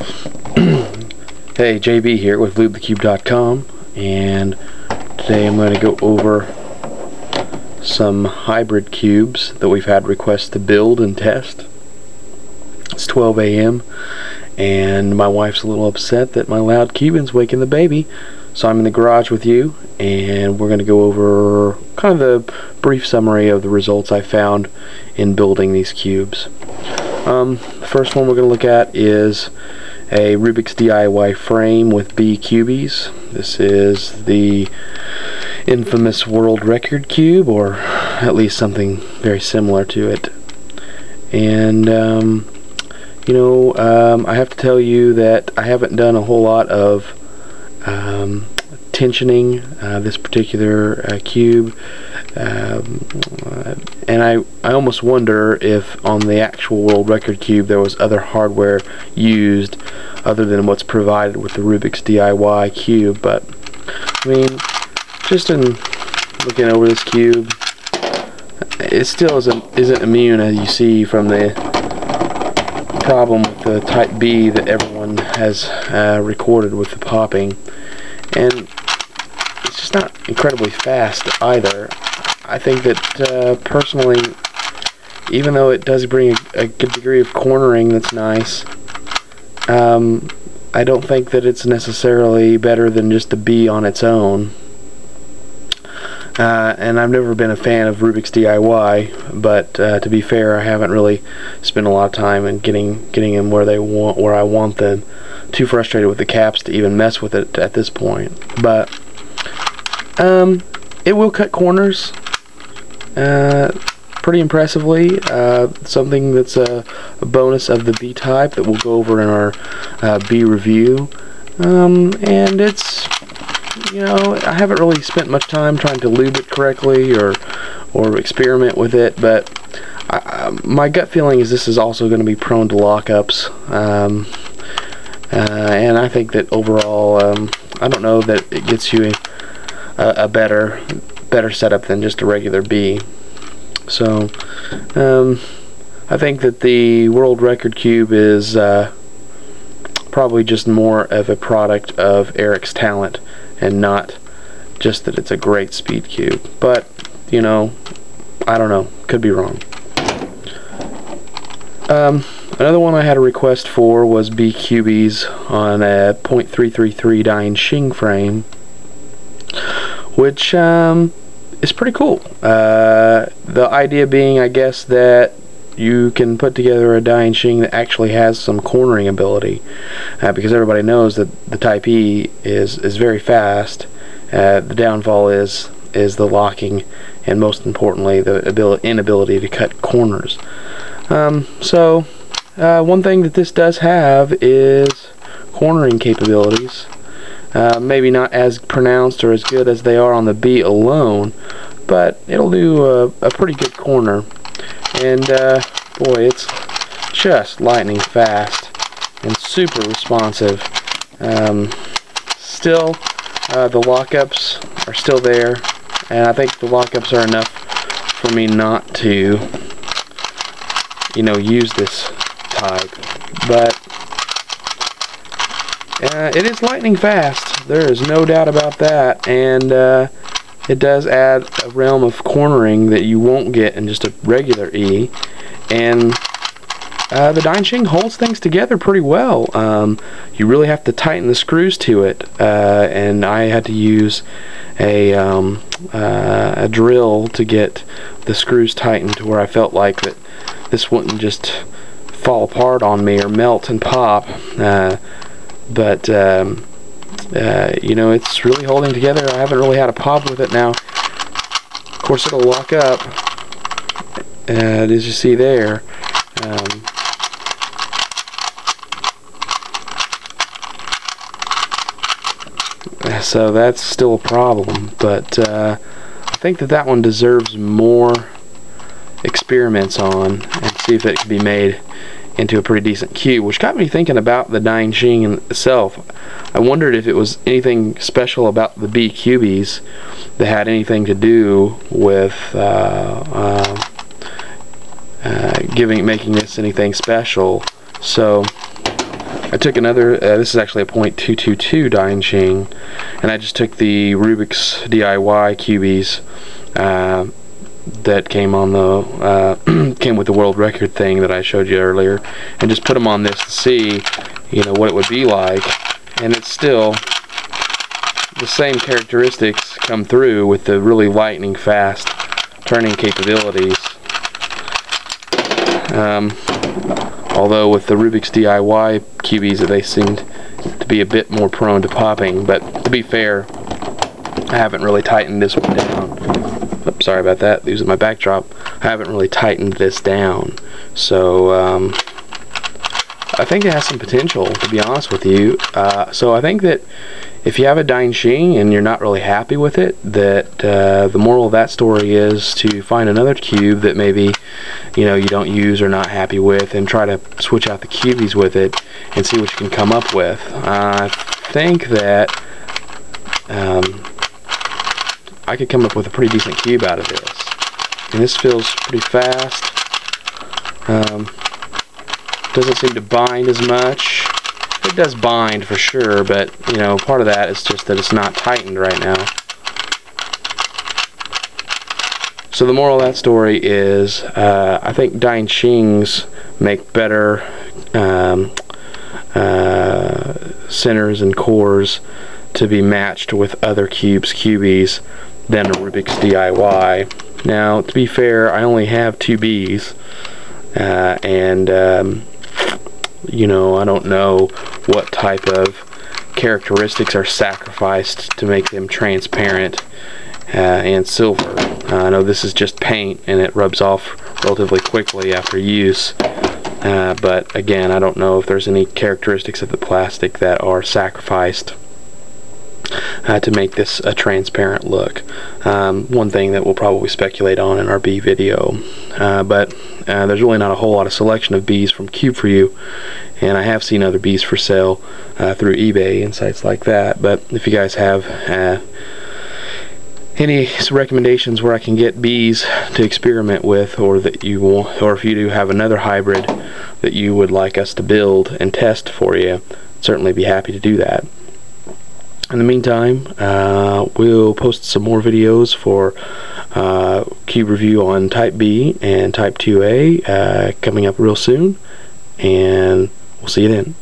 Hey, JB here with LubeTheCube.com, and today I'm going to go over some hybrid cubes that we've had requests to build and test. It's 12 a.m. and my wife's a little upset that my loud cubing's waking the baby, so I'm in the garage with you, and we're going to go over kind of the brief summary of the results I found in building these cubes. The first one we're going to look at is a Rubik's DIY frame with B cubies. This is the infamous world record cube, or at least something very similar to it. And I have to tell you that I haven't done a whole lot of tensioning this particular cube, and I almost wonder if on the actual world record cube there was other hardware used other than what's provided with the Rubik's DIY cube. But I mean, just in looking over this cube, it still isn't immune, as you see from the problem with the type B that everyone has recorded with the popping, and it's just not incredibly fast either. I think that personally, even though it does bring a good degree of cornering that's nice, I don't think that it's necessarily better than just a B on its own. And I've never been a fan of Rubik's DIY, but to be fair, I haven't really spent a lot of time in getting them where I want them. Too frustrated with the caps to even mess with it at this point. But it will cut corners pretty impressively. Something that's a bonus of the B type that we'll go over in our B review. And it's, I haven't really spent much time trying to lube it correctly or experiment with it, but my gut feeling is this is also going to be prone to lockups, and I think that overall, I don't know that it gets you a better setup than just a regular B. So I think that the world record cube is probably just more of a product of Eric's talent and not just that it's a great speed cube. But I don't know, could be wrong. Another one I had a request for was B cubies on a .333 Diansheng frame, which is pretty cool. The idea being, I guess, that you can put together a Diansheng that actually has some cornering ability, because everybody knows that the Type E is very fast. The downfall is the locking, and most importantly, the inability to cut corners. So one thing that this does have is cornering capabilities. Maybe not as pronounced or as good as they are on the B alone, but it'll do a pretty good corner. And boy, it's just lightning fast and super responsive. Still, the lockups are still there, and I think the lockups are enough for me not to use this type. But it is lightning fast, there is no doubt about that, and it does add a realm of cornering that you won't get in just a regular E. And the Diansheng holds things together pretty well. You really have to tighten the screws to it, and I had to use a drill to get the screws tightened to where I felt like that this wouldn't just fall apart on me or melt and pop. But it's really holding together. I haven't really had a pop with it now. Of course, it'll lock up, as you see there. So that's still a problem, but I think that one deserves more experiments on, and see if it can be made into a pretty decent cube, which got me thinking about the Diansheng itself. I wondered if it was anything special about the B cubies that had anything to do with making this anything special. So I took another, this is actually a .222 Diansheng, and I just took the Rubiks DIY cubies that came on the came with the world record thing that I showed you earlier, and just put them on this to see, you know, what it would be like. And it's still the same characteristics come through with the really lightning fast turning capabilities. Although with the Rubik's DIY cubies, they seem to be a bit more prone to popping. But to be fair, I haven't really tightened this one down. Oops, sorry about that. Using my backdrop, I haven't really tightened this down. So I think it has some potential, to be honest with you. So I think that if you have a Diansheng and you're not really happy with it, that the moral of that story is to find another cube that maybe, you know, you don't use or not happy with, and try to switch out the cubies with it and see what you can come up with. I think that I could come up with a pretty decent cube out of this. And this feels pretty fast. Doesn't seem to bind as much. It does bind for sure, but you know, part of that is just that it's not tightened right now. So the moral of that story is, I think Dianshengs make better centers and cores to be matched with other cubies than a Rubik's DIY. Now, to be fair, I only have 2 Bs, and you know, I don't know what type of characteristics are sacrificed to make them transparent and silver. I know this is just paint and it rubs off relatively quickly after use, but again, I don't know if there's any characteristics of the plastic that are sacrificed to make this a transparent look. One thing that we'll probably speculate on in our B video, but there's really not a whole lot of selection of Bs from Cube for You, and I have seen other Bs for sale through eBay and sites like that. But if you guys have any recommendations where I can get Bs to experiment with, or that you want, or if you do have another hybrid that you would like us to build and test for you, certainly be happy to do that. In the meantime, we'll post some more videos for cube review on Type B and Type 2A coming up real soon, and we'll see you then.